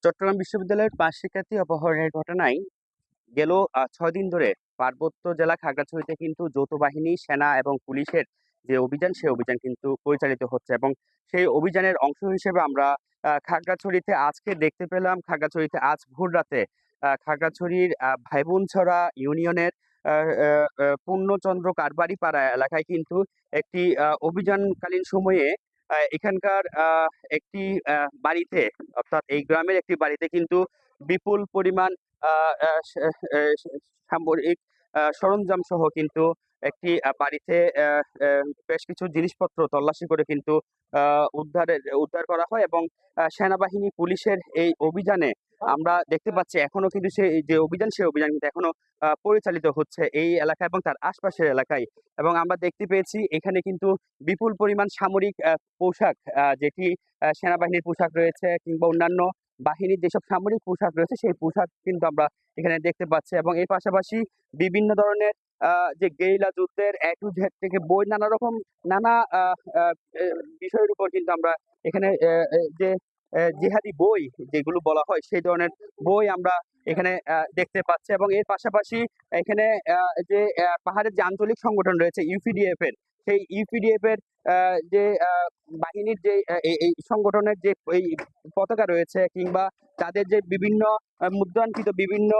চট্টগ্রাম বিশ্ববিদ্যালয়ের ৫ শিক্ষার্থী অপহরণের ঘটনায় গেল ৬ দিন ধরে পার্বত্য জেলা খাগড়াছড়িতে কিন্তু যৌথ বাহিনী, সেনা এবং পুলিশের যে অভিযান, সেই অভিযান কিন্তু পরিচালিত হচ্ছে এবং সেই অভিযানের অংশ হিসেবে আমরা খাগড়াছড়িতে আজকে দেখতে পেলাম, খাগড়াছড়িতে আজ ভোররাতে খাগড়াছড়ির ভাইবোনছড়া ইউনিয়নের আ আ আ পূর্ণচন্দ্র কারবারিপাড়া এলাকায় কিন্তু একটি অভিযানকালীন সময়ে এখানকার একটি আ বাড়িতে, অর্থাৎ এই গ্রামের একটি বাড়িতে কিন্তু বিপুল পরিমাণ আ আ সা এ সামরিক সরঞ্জাম সহ কিন্তু একটি বাড়িতে অ্যা অ্যা বেশ কিছু জিনিসপত্র তল্লাশি করে কিন্তু আ উদ্ধার করা হয় এবং সেনাবাহিনী, পুলিশের এই অভিযানে আমরা দেখতে পাচ্ছি এখনো কিন্তু যে অভিযান, সেই অভিযান কিন্তু এখনো পরিচালিত হচ্ছে এই এলাকা এবং তার আশপাশের এলাকায়। এবং আমরা দেখতে পেয়েছি এখানে কিন্তু বিপুল পরিমাণ সামরিক পোশাক, যেটি সেনাবাহিনীর পোশাক রয়েছে কিংবা অন্যান্য বাহিনীর যেসব সামরিক পোশাক রয়েছে, সেই পোশাক কিন্তু আমরা এখানে দেখতে পাচ্ছি এবং এর পাশাপাশি বিভিন্ন ধরনের আ যে গেরিলা যুদ্ধের A to Z থেকে বই, নানা রকম নানা আ আ এ বিষয়ের উপর কিন্তু আমরা এখানে যে জিহাদি বই যেগুলো বলা হয়, সেই ধরনের বই আমরা এখানে দেখতে পাচ্ছি এবং এর পাশাপাশি এখানে আ যে পাহাড়ের যে আঞ্চলিক সংগঠন রয়েছে ইউপিডিএফ এর, সেই ইউপিডিএফ এর আ যে বাহিনীর যে এই সংগঠনের যে এই পতাকা রয়েছে কিংবা তাদের যে বিভিন্ন মুদ্রাঙ্কিত বিভিন্ন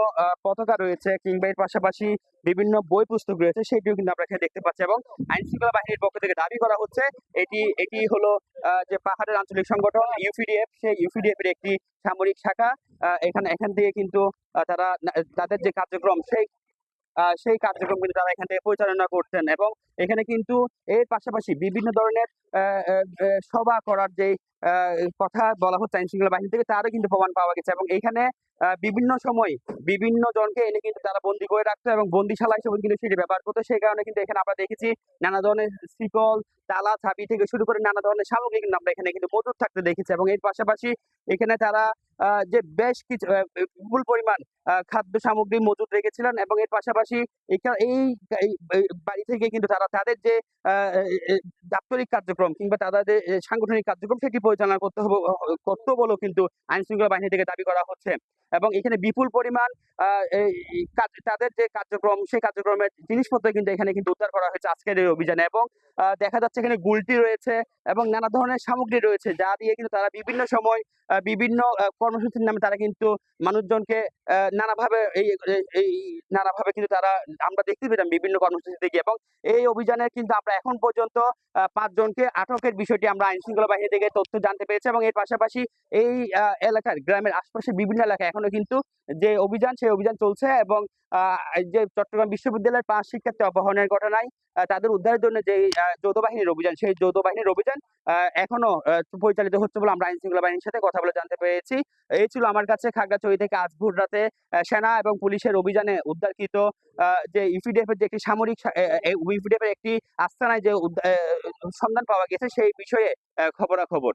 পতাকা রয়েছে কিংবা এর পাশাপাশি বিভিন্ন বই পুস্তক রয়েছে, সেটিও কিন্তু আমরা এখানে দেখতে পাচ্ছি এবং আইনশৃঙ্খলা বাহিনীর পক্ষ থেকে দাবি করা হচ্ছে এটি হলো যে পাহাড়ের আঞ্চলিক সংগঠন ইউপিডিএফ, সেই ইউপিডিএফ এর একটি সামরিক শাখা। এখান থেকে কিন্তু তারা তাদের যে কার্যক্রম, সেই কার্যক্রম কিন্তু তারা এখান থেকে পরিচালনা করছেন এবং এখানে কিন্তু এর পাশাপাশি বিভিন্ন ধরনের আ আ আ সভা করার যে আ কথা বলা হচ্ছে আইনশৃঙ্খলা বাহিনী থেকে, তারও কিন্তু প্রমাণ পাওয়া গেছে এবং এইখানে বিভিন্ন সময় বিভিন্ন জনকে এনে কিন্তু তারা বন্দী করে রাখতো এবং বন্দিশালা হিসেবে কিন্তু সেটি ব্যবহার করতো। সেই কারণে কিন্তু এখানে আমরা দেখেছি নানা ধরনের শিকল, তালা, চাবি থেকে শুরু করে নানা ধরনের সামগ্রী কিন্তু আমরা এখানে কিন্তু মজুদ থাকতে দেখেছি এবং এর পাশাপাশি এখানে তারা যে বেশ কিছু বিপুল পরিমাণ খাদ্য সামগ্রী মজুদ রেখেছিলেন এবং এর পাশাপাশি এই এই এই বাড়ি থেকে কিন্তু তারা তাদের যে আ এ দাপ্তরিক কার্যক্রম কিংবা তাদের যে সাংগঠনিক কার্যক্রম, সেটি পরিচালনা করত বলেও কিন্তু আইনশৃঙ্খলা বাহিনী থেকে দাবি করা হচ্ছে। এবং এখানে বিপুল পরিমাণ আ এই তাদের যে কার্যক্রম, সেই কার্যক্রমের জিনিসপত্র কিন্তু এখানে কিন্তু উদ্ধার করা হয়েছে আজকের এই অভিযানে এবং দেখা যাচ্ছে এখানে গুলটি রয়েছে এবং নানা ধরনের সামগ্রী রয়েছে, যা দিয়ে কিন্তু তারা বিভিন্ন সময় বিভিন্ন কর্মসূচির নামে তারা কিন্তু মানুষজনকে নানাভাবে এই নানাভাবে কিন্তু তারা, আমরা দেখতে পেলাম বিভিন্ন কর্মসূচিতে গিয়ে এবং এই অভিযানে কিন্তু আমরা এখন পর্যন্ত ৫ জনকে আটকের বিষয়টি আমরা আইনশৃঙ্খলা বাহিনী থেকে তথ্য জানতে পেরেছি এবং এর পাশাপাশি এই এলাকার গ্রামের আশপাশের বিভিন্ন এলাকায় এখনো কিন্তু যে অভিযান, সেই অভিযান চলছে এবং আ যে চট্টগ্রাম বিশ্ববিদ্যালয়ের ৫ শিক্ষার্থী অপহরণের ঘটনায় তাদের উদ্ধারের জন্য যেই যৌথ বাহিনীর অভিযান, সেই যৌথ বাহিনীর অভিযান এখনো পরিচালিত হচ্ছে বলে আমরা আইনশৃঙ্খলা বাহিনীর সাথে কথা বলে জানতে পেরেছি। এই ছিল আমার কাছে খাগড়াছড়ি থেকে আজ ভোর রাতে সেনা এবং পুলিশের অভিযানে উদ্ধারকৃত যে ইউপিডিএফ এর যে একটি সামরিক ইউপিডিএফ এর একটি আস্তানায় যে সন্ধান পাওয়া গেছে, সেই বিষয়ে খবরাখবর।